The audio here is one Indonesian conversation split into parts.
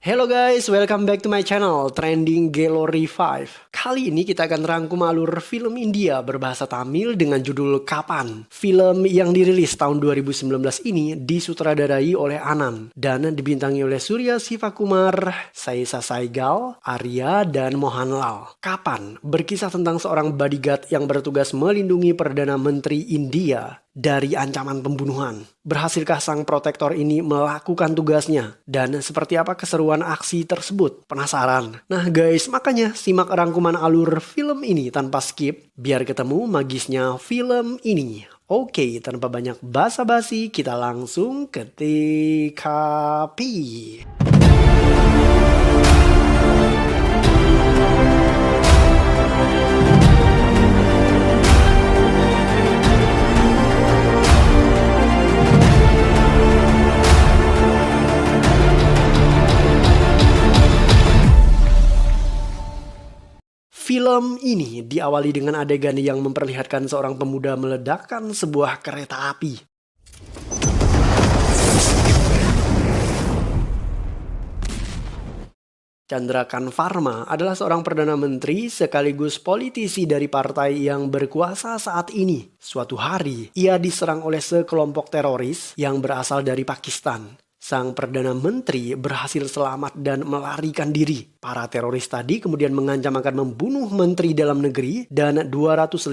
Hello guys, welcome back to my channel Trending Gallery 5. Kali ini kita akan rangkum alur film India berbahasa Tamil dengan judul Kapan. Film yang dirilis tahun 2019 ini disutradarai oleh Anand dan dibintangi oleh Surya Sivakumar, Saisa Saigal, Arya, dan Mohanlal. Kapan berkisah tentang seorang bodyguard yang bertugas melindungi Perdana Menteri India dari ancaman pembunuhan. Berhasilkah sang protektor ini melakukan tugasnya? Dan seperti apa keseruan aksi tersebut? Penasaran? Nah guys, makanya simak rangkuman alur film ini tanpa skip, biar ketemu magisnya film ini. Oke, tanpa banyak basa-basi, kita langsung ke TKP. Film ini diawali dengan adegan yang memperlihatkan seorang pemuda meledakkan sebuah kereta api. Chandrakan Varma adalah seorang perdana menteri sekaligus politisi dari partai yang berkuasa saat ini. Suatu hari, ia diserang oleh sekelompok teroris yang berasal dari Pakistan. Sang Perdana Menteri berhasil selamat dan melarikan diri. Para teroris tadi kemudian mengancam akan membunuh Menteri Dalam Negeri dan 250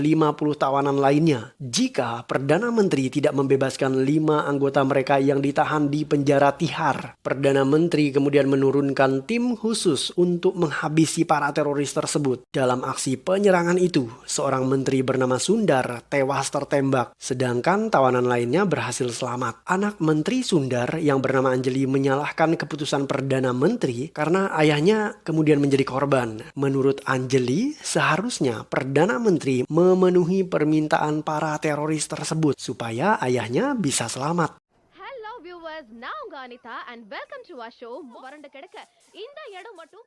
tawanan lainnya jika Perdana Menteri tidak membebaskan 5 anggota mereka yang ditahan di penjara Tihar. Perdana Menteri kemudian menurunkan tim khusus untuk menghabisi para teroris tersebut. Dalam aksi penyerangan itu, seorang menteri bernama Sundar tewas tertembak, sedangkan tawanan lainnya berhasil selamat. Anak Menteri Sundar yang bernama Anjali menyalahkan keputusan Perdana Menteri karena ayahnya kemudian menjadi korban. Menurut Anjali, seharusnya Perdana Menteri memenuhi permintaan para teroris tersebut supaya ayahnya bisa selamat. Hello viewers, now Ganita and welcome to our show. Varanda kedaka inda edam mattum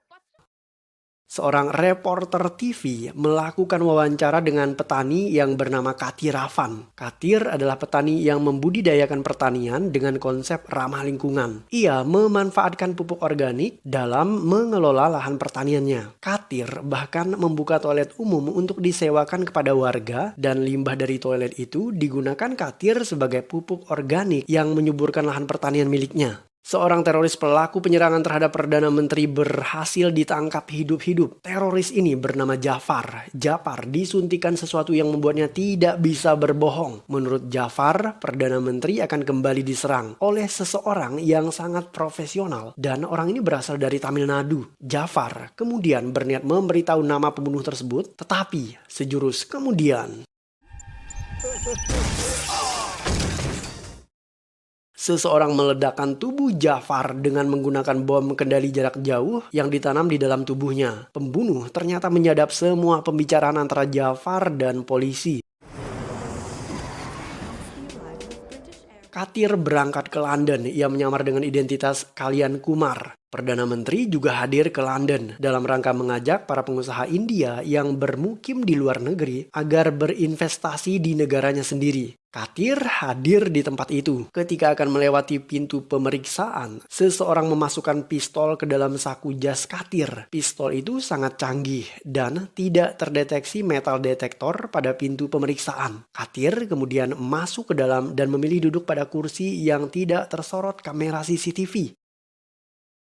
Seorang reporter TV melakukan wawancara dengan petani yang bernama Katir Rafan. Katir adalah petani yang membudidayakan pertanian dengan konsep ramah lingkungan. Ia memanfaatkan pupuk organik dalam mengelola lahan pertaniannya. Katir bahkan membuka toilet umum untuk disewakan kepada warga dan limbah dari toilet itu digunakan Katir sebagai pupuk organik yang menyuburkan lahan pertanian miliknya. Seorang teroris pelaku penyerangan terhadap Perdana Menteri berhasil ditangkap hidup-hidup. Teroris ini bernama Jafar. Jafar disuntikan sesuatu yang membuatnya tidak bisa berbohong. Menurut Jafar, Perdana Menteri akan kembali diserang oleh seseorang yang sangat profesional. Dan orang ini berasal dari Tamil Nadu. Jafar kemudian berniat memberitahu nama pembunuh tersebut, tetapi sejurus kemudian seseorang meledakkan tubuh Jafar dengan menggunakan bom kendali jarak jauh yang ditanam di dalam tubuhnya. Pembunuh ternyata menyadap semua pembicaraan antara Jafar dan polisi. Katir berangkat ke London. Ia menyamar dengan identitas Kalyan Kumar. Perdana Menteri juga hadir ke London dalam rangka mengajak para pengusaha India yang bermukim di luar negeri agar berinvestasi di negaranya sendiri. Katir hadir di tempat itu. Ketika akan melewati pintu pemeriksaan, seseorang memasukkan pistol ke dalam saku jas Katir. Pistol itu sangat canggih dan tidak terdeteksi metal detektor pada pintu pemeriksaan. Katir kemudian masuk ke dalam dan memilih duduk pada kursi yang tidak tersorot kamera CCTV.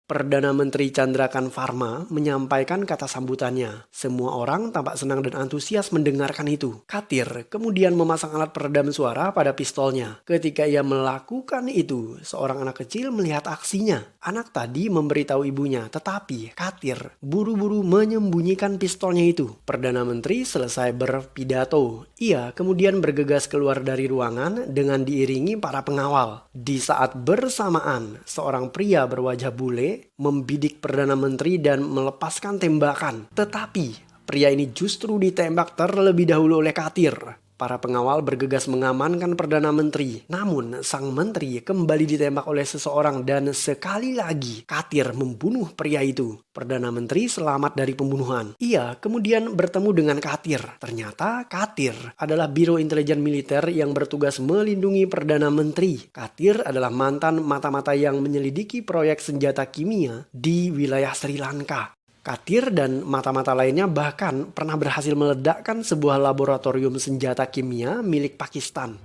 Perdana Menteri Chandrakan Varma menyampaikan kata sambutannya. Semua orang tampak senang dan antusias mendengarkan itu. Katir kemudian memasang alat peredam suara pada pistolnya. Ketika ia melakukan itu, seorang anak kecil melihat aksinya. Anak tadi memberitahu ibunya, tetapi Katir buru-buru menyembunyikan pistolnya itu. Perdana Menteri selesai berpidato. Ia kemudian bergegas keluar dari ruangan dengan diiringi para pengawal. Di saat bersamaan, seorang pria berwajah bule membidik Perdana Menteri dan melepaskan tembakan. Tetapi pria ini justru ditembak terlebih dahulu oleh Katir. Para pengawal bergegas mengamankan Perdana Menteri. Namun, sang menteri kembali ditembak oleh seseorang dan sekali lagi Katir membunuh pria itu. Perdana Menteri selamat dari pembunuhan. Ia kemudian bertemu dengan Katir. Ternyata Katir adalah Biro Intelijen Militer yang bertugas melindungi Perdana Menteri. Katir adalah mantan mata-mata yang menyelidiki proyek senjata kimia di wilayah Sri Lanka. Katir dan mata-mata lainnya bahkan pernah berhasil meledakkan sebuah laboratorium senjata kimia milik Pakistan.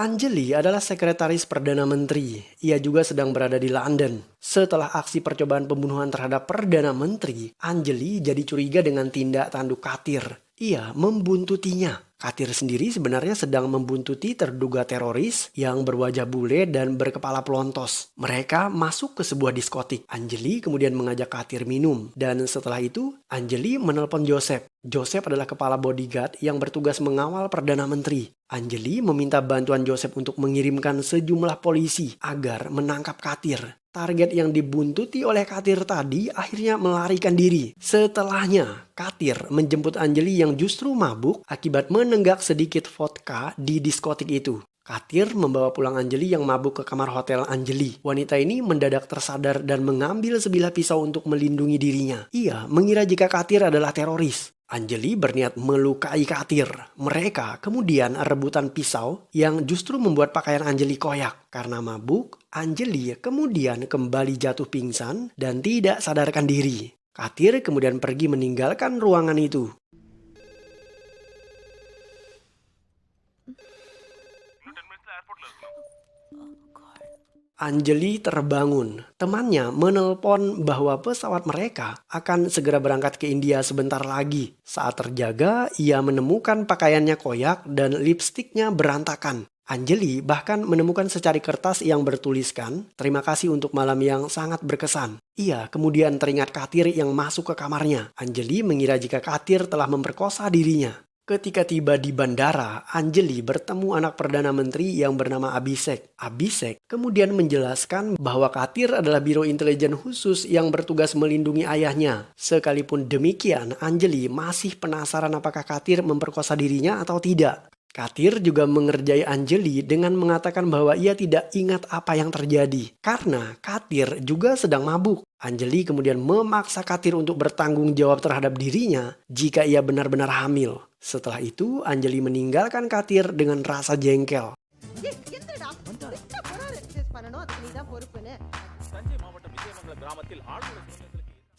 Anjali adalah sekretaris Perdana Menteri. Ia juga sedang berada di London. Setelah aksi percobaan pembunuhan terhadap Perdana Menteri, Anjali jadi curiga dengan tindak tanduk Katir. Ia membuntutinya. Katir sendiri sebenarnya sedang membuntuti terduga teroris yang berwajah bule dan berkepala pelontos. Mereka masuk ke sebuah diskotik. Anjali kemudian mengajak Katir minum. Dan setelah itu, Anjali menelpon Joseph. Joseph adalah kepala bodyguard yang bertugas mengawal Perdana Menteri. Anjali meminta bantuan Joseph untuk mengirimkan sejumlah polisi agar menangkap Katir. Target yang dibuntuti oleh Katir tadi akhirnya melarikan diri. Setelahnya, Katir menjemput Anjali yang justru mabuk akibat menenggak sedikit vodka di diskotik itu. Katir membawa pulang Anjali yang mabuk ke kamar hotel Anjali. Wanita ini mendadak tersadar dan mengambil sebilah pisau untuk melindungi dirinya. Ia mengira jika Katir adalah teroris. Anjali berniat melukai Katir. Mereka kemudian rebutan pisau yang justru membuat pakaian Anjali koyak. Karena mabuk, Anjali kemudian kembali jatuh pingsan dan tidak sadarkan diri. Katir kemudian pergi meninggalkan ruangan itu. Anjali terbangun. Temannya menelpon bahwa pesawat mereka akan segera berangkat ke India sebentar lagi. Saat terjaga, ia menemukan pakaiannya koyak dan lipstiknya berantakan. Anjali bahkan menemukan secari kertas yang bertuliskan, "Terima kasih untuk malam yang sangat berkesan." Ia kemudian teringat Katir yang masuk ke kamarnya. Anjali mengira jika Katir telah memperkosa dirinya. Ketika tiba di bandara, Anjali bertemu anak Perdana Menteri yang bernama Abhishek. Abhishek kemudian menjelaskan bahwa Katir adalah Biro Intelijen Khusus yang bertugas melindungi ayahnya. Sekalipun demikian, Anjali masih penasaran apakah Katir memperkosa dirinya atau tidak. Katir juga mengerjai Anjali dengan mengatakan bahwa ia tidak ingat apa yang terjadi. Karena Katir juga sedang mabuk. Anjali kemudian memaksa Katir untuk bertanggung jawab terhadap dirinya jika ia benar-benar hamil. Setelah itu, Anjali meninggalkan Katir dengan rasa jengkel.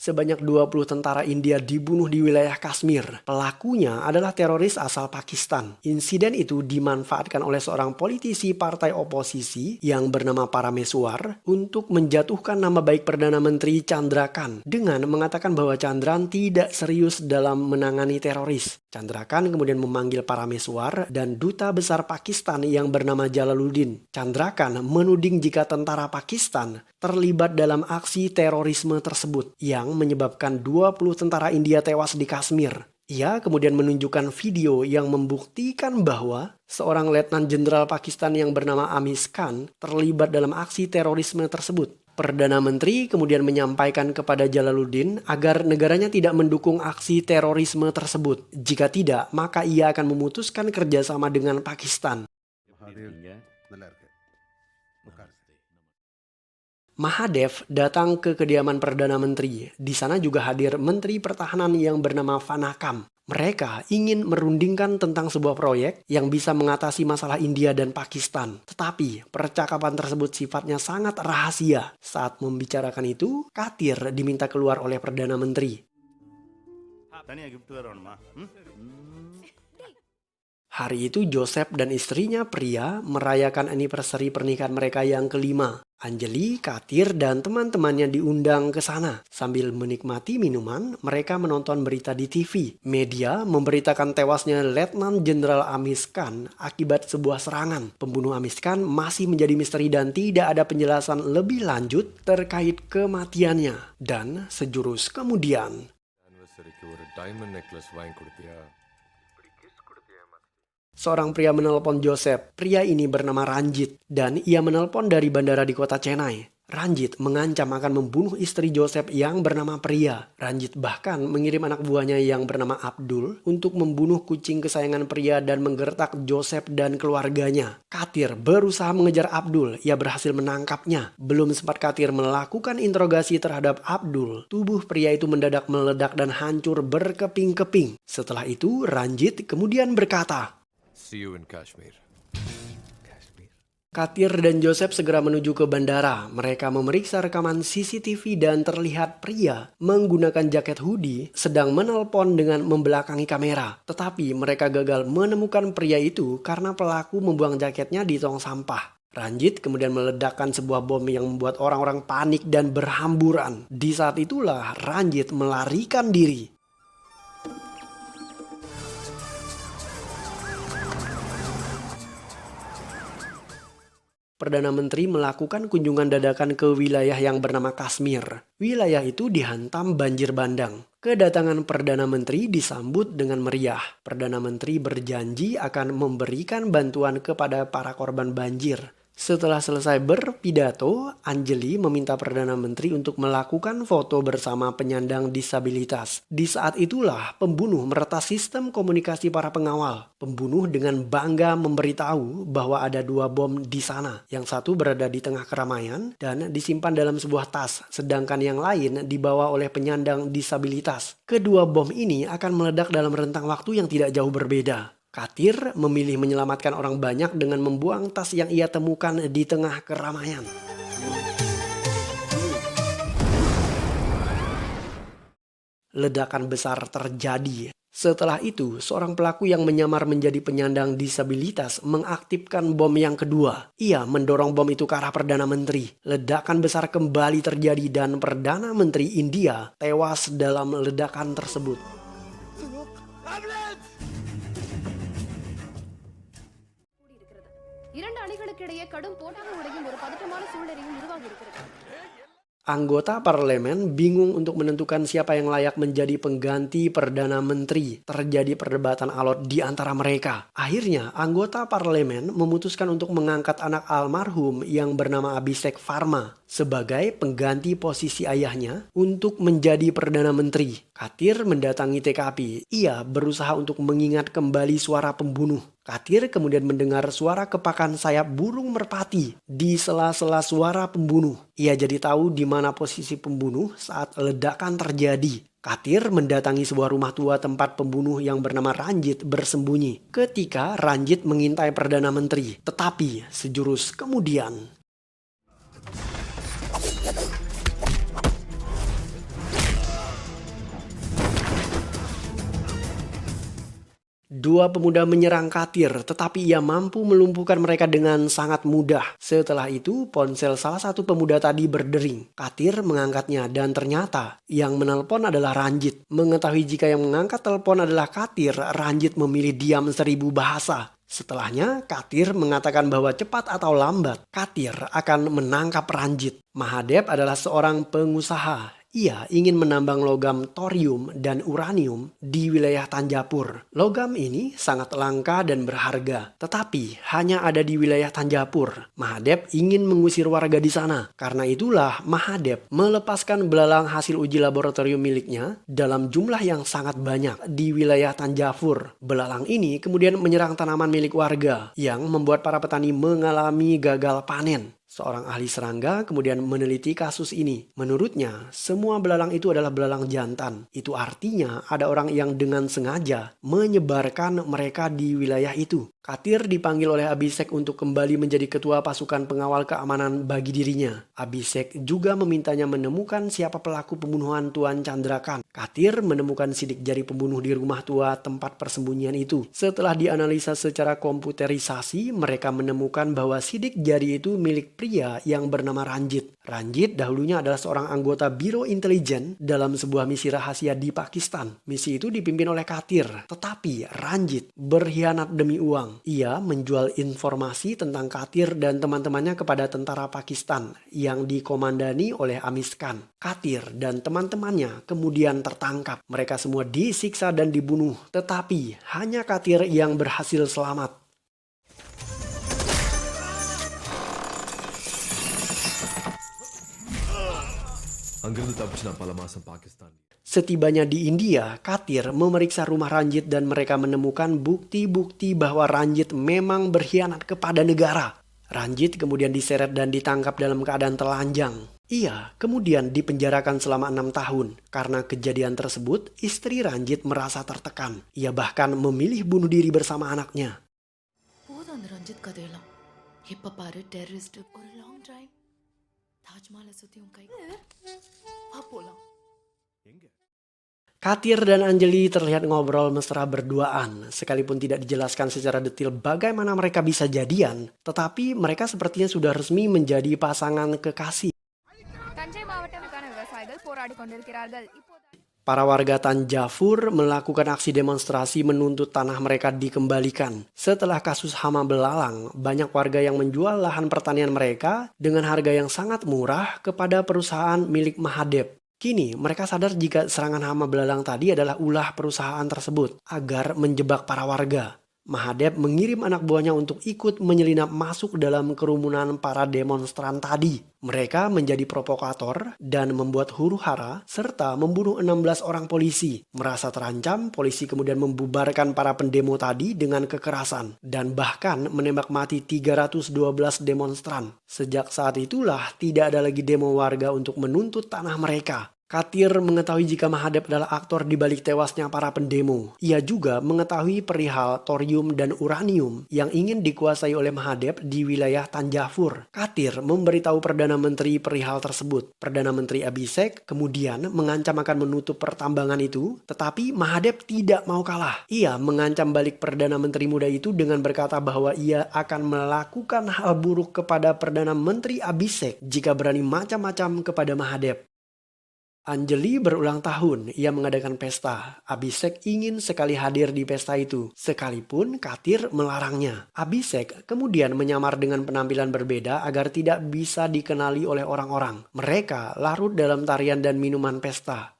Sebanyak 20 tentara India dibunuh di wilayah Kashmir. Pelakunya adalah teroris asal Pakistan. Insiden itu dimanfaatkan oleh seorang politisi partai oposisi yang bernama Parameswar untuk menjatuhkan nama baik Perdana Menteri Chandra Khan dengan mengatakan bahwa Chandran tidak serius dalam menangani teroris. Chandra Khan kemudian memanggil Parameswar dan duta besar Pakistan yang bernama Jalaluddin. Chandra Khan menuding jika tentara Pakistan terlibat dalam aksi terorisme tersebut yang menyebabkan 20 tentara India tewas di Kashmir. Ia kemudian menunjukkan video yang membuktikan bahwa seorang letnan jenderal Pakistan yang bernama Amish Khan terlibat dalam aksi terorisme tersebut. Perdana Menteri kemudian menyampaikan kepada Jalaluddin agar negaranya tidak mendukung aksi terorisme tersebut. Jika tidak, maka ia akan memutuskan kerjasama dengan Pakistan. Mahadev datang ke kediaman Perdana Menteri. Di sana juga hadir Menteri Pertahanan yang bernama Vanakam. Mereka ingin merundingkan tentang sebuah proyek yang bisa mengatasi masalah India dan Pakistan. Tetapi percakapan tersebut sifatnya sangat rahasia. Saat membicarakan itu, Katir diminta keluar oleh Perdana Menteri. Hari itu Joseph dan istrinya Priya merayakan anniversary pernikahan mereka yang kelima. Anjali, Katir, dan teman-temannya diundang ke sana. Sambil menikmati minuman, mereka menonton berita di TV. Media memberitakan tewasnya Letnan Jenderal Amis Khan akibat sebuah serangan. Pembunuh Amis Khan masih menjadi misteri dan tidak ada penjelasan lebih lanjut terkait kematiannya. Dan sejurus kemudian, ஆனிவர்சரிக்கு ஒரு diamond necklace வாங்கி கொடுத்தியா? seorang pria menelpon Joseph. Pria ini bernama Ranjit dan ia menelpon dari bandara di kota Chennai. Ranjit mengancam akan membunuh istri Joseph yang bernama Priya. Ranjit bahkan mengirim anak buahnya yang bernama Abdul untuk membunuh kucing kesayangan Priya dan menggertak Joseph dan keluarganya. Katir berusaha mengejar Abdul, ia berhasil menangkapnya. Belum sempat Katir melakukan interogasi terhadap Abdul, tubuh pria itu mendadak meledak dan hancur berkeping-keping. Setelah itu Ranjit kemudian berkata, See you in Kashmir. Katir dan Joseph segera menuju ke bandara. Mereka memeriksa rekaman CCTV dan terlihat pria menggunakan jaket hoodie sedang menelpon dengan membelakangi kamera. Tetapi mereka gagal menemukan pria itu karena pelaku membuang jaketnya di tong sampah. Ranjit kemudian meledakkan sebuah bom yang membuat orang-orang panik dan berhamburan. Di saat itulah Ranjit melarikan diri. Perdana Menteri melakukan kunjungan dadakan ke wilayah yang bernama Kashmir. Wilayah itu dihantam banjir bandang. Kedatangan Perdana Menteri disambut dengan meriah. Perdana Menteri berjanji akan memberikan bantuan kepada para korban banjir. Setelah selesai berpidato, Anjali meminta Perdana Menteri untuk melakukan foto bersama penyandang disabilitas. Di saat itulah pembunuh meretas sistem komunikasi para pengawal. Pembunuh dengan bangga memberitahu bahwa ada 2 bom di sana. Yang satu berada di tengah keramaian dan disimpan dalam sebuah tas, sedangkan yang lain dibawa oleh penyandang disabilitas. Kedua bom ini akan meledak dalam rentang waktu yang tidak jauh berbeda. Katir memilih menyelamatkan orang banyak dengan membuang tas yang ia temukan di tengah keramaian. Ledakan besar terjadi. Setelah itu, seorang pelaku yang menyamar menjadi penyandang disabilitas mengaktifkan bom yang kedua. Ia mendorong bom itu ke arah Perdana Menteri. Ledakan besar kembali terjadi dan Perdana Menteri India tewas dalam ledakan tersebut. இரண்டு அணிகளுக்கிடையே கடும் போட்டாக உடையும் ஒரு பதற்றமான சூழ்நிலையும் உருவாகி இருக்கிறது. Anggota parlemen bingung untuk menentukan siapa yang layak menjadi pengganti Perdana Menteri. Terjadi perdebatan alot di antara mereka. Akhirnya, anggota parlemen memutuskan untuk mengangkat anak almarhum yang bernama Abhishek Verma sebagai pengganti posisi ayahnya untuk menjadi Perdana Menteri. Katir mendatangi TKP. Ia berusaha untuk mengingat kembali suara pembunuh. Katir kemudian mendengar suara kepakan sayap burung merpati di sela-sela suara pembunuh. Ia jadi tahu di mana posisi pembunuh saat ledakan terjadi. Katir mendatangi sebuah rumah tua tempat pembunuh yang bernama Ranjit bersembunyi. Ketika Ranjit mengintai Perdana Menteri, tetapi sejurus kemudian dua pemuda menyerang Katir, tetapi ia mampu melumpuhkan mereka dengan sangat mudah. Setelah itu, ponsel salah satu pemuda tadi berdering. Katir mengangkatnya dan ternyata yang menelpon adalah Ranjit. Mengetahui jika yang mengangkat telepon adalah Katir, Ranjit memilih diam 1000 bahasa. Setelahnya, Katir mengatakan bahwa cepat atau lambat, Katir akan menangkap Ranjit. Mahadev adalah seorang pengusaha. Ia ingin menambang logam thorium dan uranium di wilayah Tanjapur. Logam ini sangat langka dan berharga, tetapi hanya ada di wilayah Tanjapur. Mahadev ingin mengusir warga di sana. Karena itulah Mahadev melepaskan belalang hasil uji laboratorium miliknya dalam jumlah yang sangat banyak di wilayah Tanjapur. Belalang ini kemudian menyerang tanaman milik warga yang membuat para petani mengalami gagal panen. Seorang ahli serangga kemudian meneliti kasus ini. Menurutnya, semua belalang itu adalah belalang jantan. Itu artinya ada orang yang dengan sengaja menyebarkan mereka di wilayah itu. Katir dipanggil oleh Abhishek untuk kembali menjadi ketua pasukan pengawal keamanan bagi dirinya. Abhishek juga memintanya menemukan siapa pelaku pembunuhan Tuan Chandrakan. Katir menemukan sidik jari pembunuh di rumah tua tempat persembunyian itu. Setelah dianalisa secara komputerisasi, mereka menemukan bahwa sidik jari itu milik pria yang bernama Ranjit. Ranjit dahulunya adalah seorang anggota Biro Intelijen dalam sebuah misi rahasia di Pakistan. Misi itu dipimpin oleh Katir, tetapi Ranjit berkhianat demi uang. Ia menjual informasi tentang Katir dan teman-temannya kepada tentara Pakistan yang dikomandani oleh Amis Khan. Katir dan teman-temannya kemudian tertangkap. Mereka semua disiksa dan dibunuh, tetapi hanya Katir yang berhasil selamat. அங்கிருந்து தப்பிச்சு நான் பல மாசம் Pakistan. Setibanya di India, Katir memeriksa rumah Ranjit dan mereka menemukan bukti-bukti bahwa Ranjit memang berkhianat kepada negara. Ranjit kemudian diseret dan ditangkap dalam keadaan telanjang. Ia kemudian dipenjarakan selama 6 tahun. Karena kejadian tersebut, istri Ranjit merasa tertekan. Ia bahkan memilih bunuh diri bersama anaknya. Ranjith கதையெல்லாம் இப்ப பாரு டெரரிஸ்ட் ஒரு long drive தாஜ்மஹாலை சுத்தி உன் கை வா போலாம். Katir dan Anjali terlihat ngobrol mesra berduaan. Sekalipun tidak dijelaskan secara detail bagaimana mereka bisa jadian, tetapi mereka sepertinya sudah resmi menjadi pasangan kekasih. Thanjai மாவட்டத்துக்கான விவசாயிகள் போராடி கொண்டிருக்கிறார்கள். Para warga Tanjavur melakukan aksi demonstrasi menuntut tanah mereka dikembalikan. Setelah kasus hama belalang, banyak warga yang menjual lahan pertanian mereka dengan harga yang sangat murah kepada perusahaan milik Mahadev. Kini mereka sadar jika serangan hama belalang tadi adalah ulah perusahaan tersebut agar menjebak para warga. Mahadev mengirim anak buahnya untuk ikut menyelinap masuk dalam kerumunan para demonstran tadi. Mereka menjadi provokator dan membuat huru-hara serta membunuh 16 orang polisi. Merasa terancam, polisi kemudian membubarkan para pendemo tadi dengan kekerasan dan bahkan menembak mati 312 demonstran. Sejak saat itulah tidak ada lagi demo warga untuk menuntut tanah mereka. Katir mengetahui jika Mahadev adalah aktor di balik tewasnya para pendemo. Ia juga mengetahui perihal thorium dan uranium yang ingin dikuasai oleh Mahadev di wilayah Tanjavur. Katir memberitahu Perdana Menteri perihal tersebut. Perdana Menteri Abhishek kemudian mengancam akan menutup pertambangan itu, tetapi Mahadev tidak mau kalah. Ia mengancam balik Perdana Menteri muda itu dengan berkata bahwa ia akan melakukan hal buruk kepada Perdana Menteri Abhishek jika berani macam-macam kepada Mahadev. Anjali berulang tahun, ia mengadakan pesta. Abhishek ingin sekali hadir di pesta itu, sekalipun Katir melarangnya. Abhishek kemudian menyamar dengan penampilan berbeda agar tidak bisa dikenali oleh orang-orang. Mereka larut dalam tarian dan minuman pesta.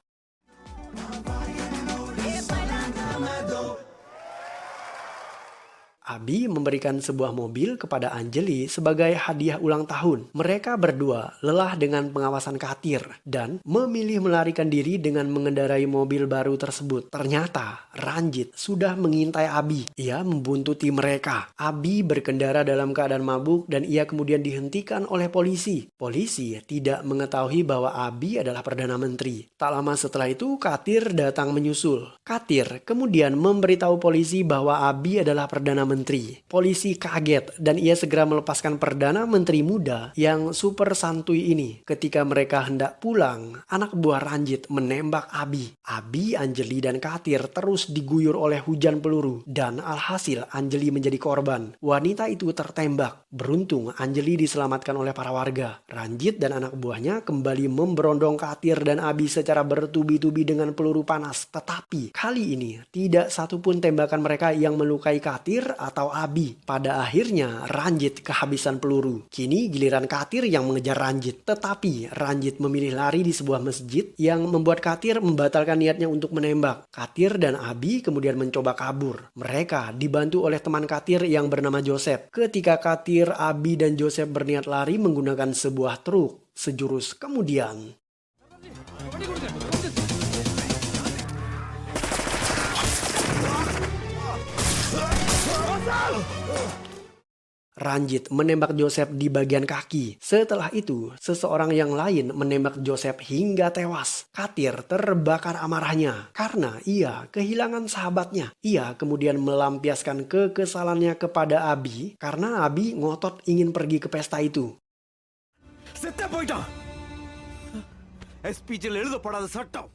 Abi memberikan sebuah mobil kepada Anjali sebagai hadiah ulang tahun. Mereka berdua lelah dengan pengawasan Katir dan memilih melarikan diri dengan mengendarai mobil baru tersebut. Ternyata Ranjit sudah mengintai Abi. Ia membuntuti mereka. Abi berkendara dalam keadaan mabuk dan ia kemudian dihentikan oleh polisi. Polisi tidak mengetahui bahwa Abi adalah Perdana Menteri. Tak lama setelah itu Katir datang menyusul. Katir kemudian memberitahu polisi bahwa Abi adalah Perdana Menteri. Polisi kaget dan ia segera melepaskan Perdana Menteri muda yang super santuy ini. Ketika mereka hendak pulang, anak buah Ranjit menembak Abi. Abi, Anjali, dan Katir terus diguyur oleh hujan peluru dan alhasil Anjali menjadi korban. Wanita itu tertembak. Beruntung Anjali diselamatkan oleh para warga. Ranjit dan anak buahnya kembali memberondong Katir dan Abi secara bertubi-tubi dengan peluru panas. Tetapi kali ini tidak satupun tembakan mereka yang melukai Katir atau Abi. Pada akhirnya Ranjit kehabisan peluru. Kini giliran Katir yang mengejar Ranjit. Tetapi Ranjit memilih lari di sebuah masjid yang membuat Katir membatalkan niatnya untuk menembak. Katir dan Abi kemudian mencoba kabur. Mereka dibantu oleh teman Katir yang bernama Joseph. Ketika Katir, Abi, dan Joseph berniat lari menggunakan sebuah truk, sejurus kemudian Ranjit menembak Joseph di bagian kaki. Setelah itu, seseorang yang lain menembak Joseph hingga tewas. Katir terbakar amarahnya karena ia kehilangan sahabatnya. Ia kemudian melampiaskan kekesalannya kepada Abi karena Abi ngotot ingin pergi ke pesta itu. செத்தே போயிட்டான் எஸ்பிஜியில் எழுதப்படாத சட்டம்.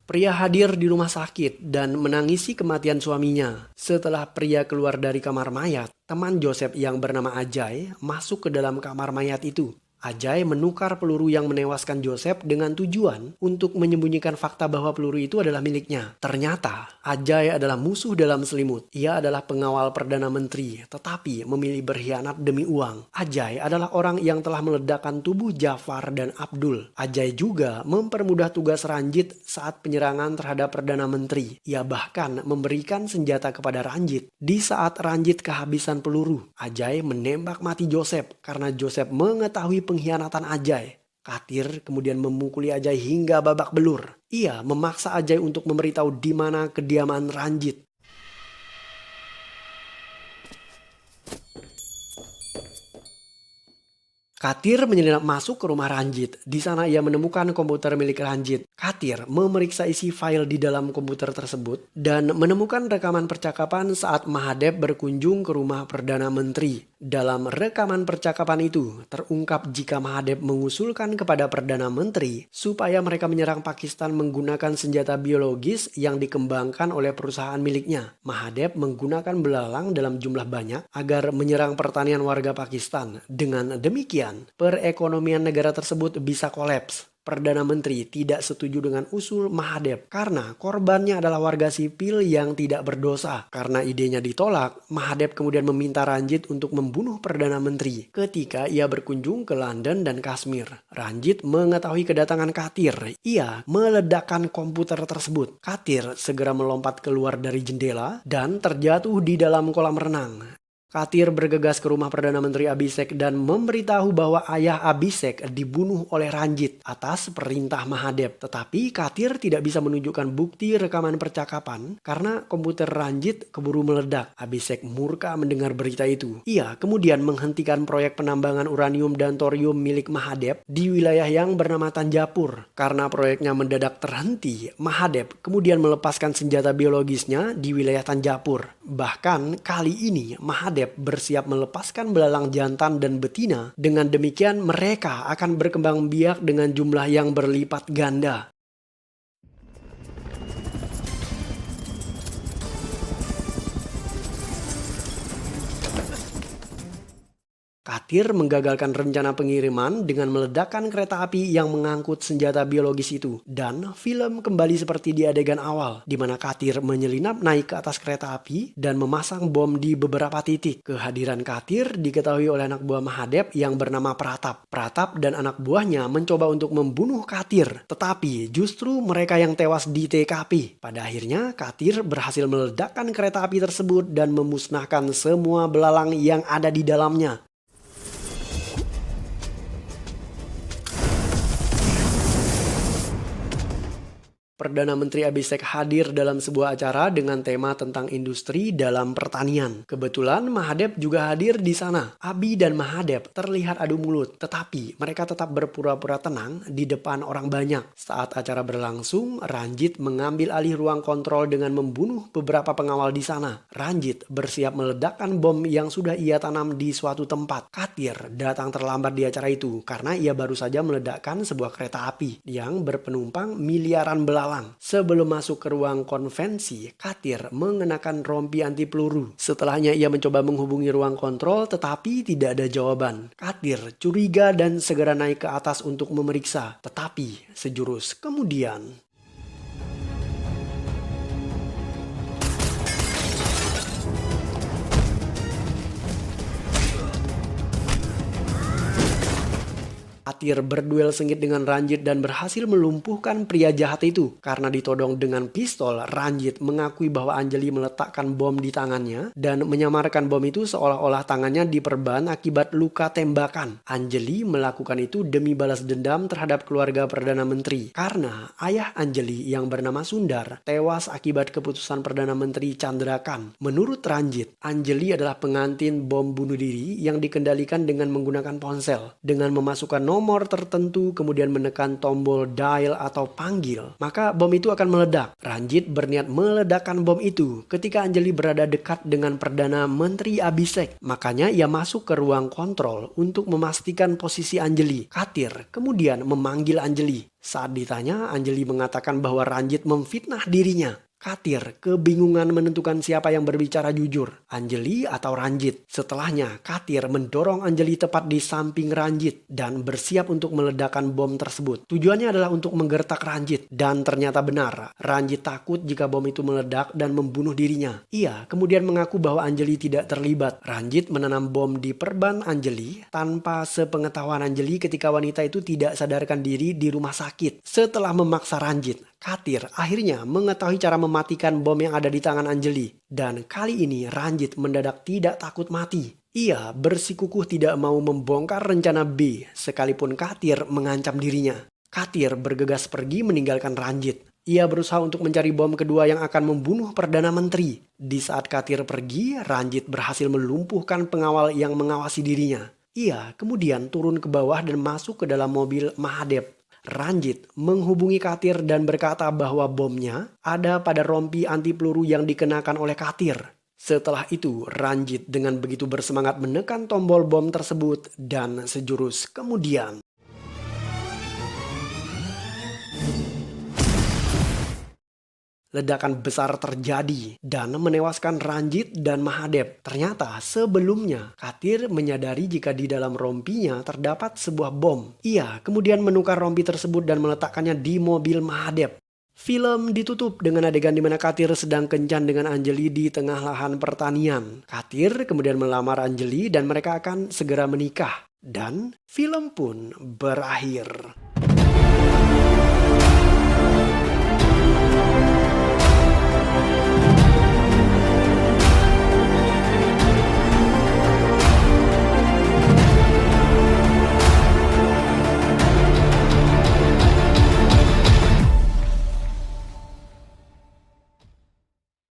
Pria hadir di rumah sakit dan menangisi kematian suaminya. Setelah pria keluar dari kamar mayat, teman Joseph yang bernama Ajay masuk ke dalam kamar mayat itu. Ajay menukar peluru yang menewaskan Joseph dengan tujuan untuk menyembunyikan fakta bahwa peluru itu adalah miliknya. Ternyata Ajay adalah musuh dalam selimut. Ia adalah pengawal Perdana Menteri, tetapi memilih berkhianat demi uang. Ajay adalah orang yang telah meledakkan tubuh Jafar dan Abdul. Ajay juga mempermudah tugas Ranjit saat penyerangan terhadap Perdana Menteri. Ia bahkan memberikan senjata kepada Ranjit. Di saat Ranjit kehabisan peluru, Ajay menembak mati Joseph karena Joseph mengetahui pengkhianatan Ajay. Katir kemudian memukuli Ajay hingga babak belur. Ia memaksa Ajay untuk memberitahu di mana kediaman Ranjit. Katir menyelinap masuk ke rumah Ranjit. Di sana ia menemukan komputer milik Ranjit. Katir memeriksa isi file di dalam komputer tersebut dan menemukan rekaman percakapan saat Mahadev berkunjung ke rumah Perdana Menteri. Dalam rekaman percakapan itu, terungkap jika Mahadev mengusulkan kepada Perdana Menteri supaya mereka menyerang Pakistan menggunakan senjata biologis yang dikembangkan oleh perusahaan miliknya. Mahadev menggunakan belalang dalam jumlah banyak agar menyerang pertanian warga Pakistan. Dengan demikian, perekonomian negara tersebut bisa kolaps. Perdana Menteri tidak setuju dengan usul Mahadev karena korbannya adalah warga sipil yang tidak berdosa. Karena idenya ditolak, Mahadev kemudian meminta Ranjit untuk membunuh Perdana Menteri ketika ia berkunjung ke London dan Kashmir. Ranjit mengetahui kedatangan Katir. Ia meledakkan komputer tersebut. Katir segera melompat keluar dari jendela dan terjatuh di dalam kolam renang. Katir bergegas ke rumah Perdana Menteri Abhishek dan memberitahu bahwa ayah Abhishek dibunuh oleh Ranjit atas perintah Mahadev. Tetapi Katir tidak bisa menunjukkan bukti rekaman percakapan karena komputer Ranjit keburu meledak. Abhishek murka mendengar berita itu. Ia kemudian menghentikan proyek penambangan uranium dan thorium milik Mahadev di wilayah yang bernama Tanjapur. Karena proyeknya mendadak terhenti, Mahadev kemudian melepaskan senjata biologisnya di wilayah Tanjapur. Bahkan kali ini Mahadev bersiap melepaskan belalang jantan dan betina. Dengan demikian mereka akan berkembang biak dengan jumlah yang berlipat ganda. Katir menggagalkan rencana pengiriman dengan meledakkan kereta api yang mengangkut senjata biologis itu. Dan film kembali seperti di adegan awal, di mana Katir menyelinap naik ke atas kereta api dan memasang bom di beberapa titik. Kehadiran Katir diketahui oleh anak buah Mahadev yang bernama Pratap. Pratap dan anak buahnya mencoba untuk membunuh Katir, tetapi justru mereka yang tewas di TKP. Pada akhirnya, Katir berhasil meledakkan kereta api tersebut dan memusnahkan semua belalang yang ada di dalamnya. Perdana Menteri Abhishek hadir dalam sebuah acara dengan tema tentang industri dalam pertanian. Kebetulan Mahadev juga hadir di sana. Abi dan Mahadev terlihat adu mulut, tetapi mereka tetap berpura-pura tenang di depan orang banyak. Saat acara berlangsung, Ranjit mengambil alih ruang kontrol dengan membunuh beberapa pengawal di sana. Ranjit bersiap meledakkan bom yang sudah ia tanam di suatu tempat. Katir datang terlambat di acara itu karena ia baru saja meledakkan sebuah kereta api yang berpenumpang miliaran belalang. Sebelum masuk ke ruang konvensi, Katir mengenakan rompi anti peluru. Setelahnya ia mencoba menghubungi ruang kontrol tetapi tidak ada jawaban. Katir curiga dan segera naik ke atas untuk memeriksa. Tetapi sejurus kemudian, Katir berduel sengit dengan Ranjit dan berhasil melumpuhkan pria jahat itu. Karena ditodong dengan pistol, Ranjit mengakui bahwa Anjali meletakkan bom di tangannya dan menyamarkan bom itu seolah-olah tangannya diperban akibat luka tembakan. Anjali melakukan itu demi balas dendam terhadap keluarga Perdana Menteri. Karena ayah Anjali yang bernama Sundar tewas akibat keputusan Perdana Menteri Chandrakan. Menurut Ranjit, Anjali adalah pengantin bom bunuh diri yang dikendalikan dengan menggunakan ponsel. Dengan memasukkan nomor tertentu kemudian menekan tombol dial atau panggil, maka bom itu akan meledak. Ranjit berniat meledakkan bom itu ketika Anjali berada dekat dengan Perdana Menteri Abhishek. Makanya ia masuk ke ruang kontrol untuk memastikan posisi Anjali. Katir kemudian memanggil Anjali. Saat ditanya, Anjali mengatakan bahwa Ranjit memfitnah dirinya. Katir kebingungan menentukan siapa yang berbicara jujur, Anjali atau Ranjit. Setelahnya, Katir mendorong Anjali tepat di samping Ranjit dan bersiap untuk meledakkan bom tersebut. Tujuannya adalah untuk menggertak Ranjit. Dan ternyata benar, Ranjit takut jika bom itu meledak dan membunuh dirinya. Ia kemudian mengaku bahwa Anjali tidak terlibat. Ranjit menanam bom di perban Anjali tanpa sepengetahuan Anjali ketika wanita itu tidak sadarkan diri di rumah sakit. Setelah memaksa Ranjit, Katir akhirnya mengetahui cara mematikan bom yang ada di tangan Anjali. Dan kali ini Ranjit mendadak tidak takut mati. Ia bersikukuh tidak mau membongkar rencana B sekalipun Katir mengancam dirinya. Katir bergegas pergi meninggalkan Ranjit. Ia berusaha untuk mencari bom kedua yang akan membunuh Perdana Menteri. Di saat Katir pergi, Ranjit berhasil melumpuhkan pengawal yang mengawasi dirinya. Ia kemudian turun ke bawah dan masuk ke dalam mobil Mahadev. Ranjit menghubungi Katir dan berkata bahwa bomnya ada pada rompi anti peluru yang dikenakan oleh Katir. Setelah itu, Ranjit dengan begitu bersemangat menekan tombol bom tersebut dan sejurus kemudian ledakan besar terjadi dan menewaskan Ranjit dan Mahadev. Ternyata sebelumnya Katir menyadari jika di dalam rompinya terdapat sebuah bom. Ia kemudian menukar rompi tersebut dan meletakkannya di mobil Mahadev. Film ditutup dengan adegan di mana Katir sedang kencan dengan Anjali di tengah lahan pertanian. Katir kemudian melamar Anjali dan mereka akan segera menikah. Dan film pun berakhir.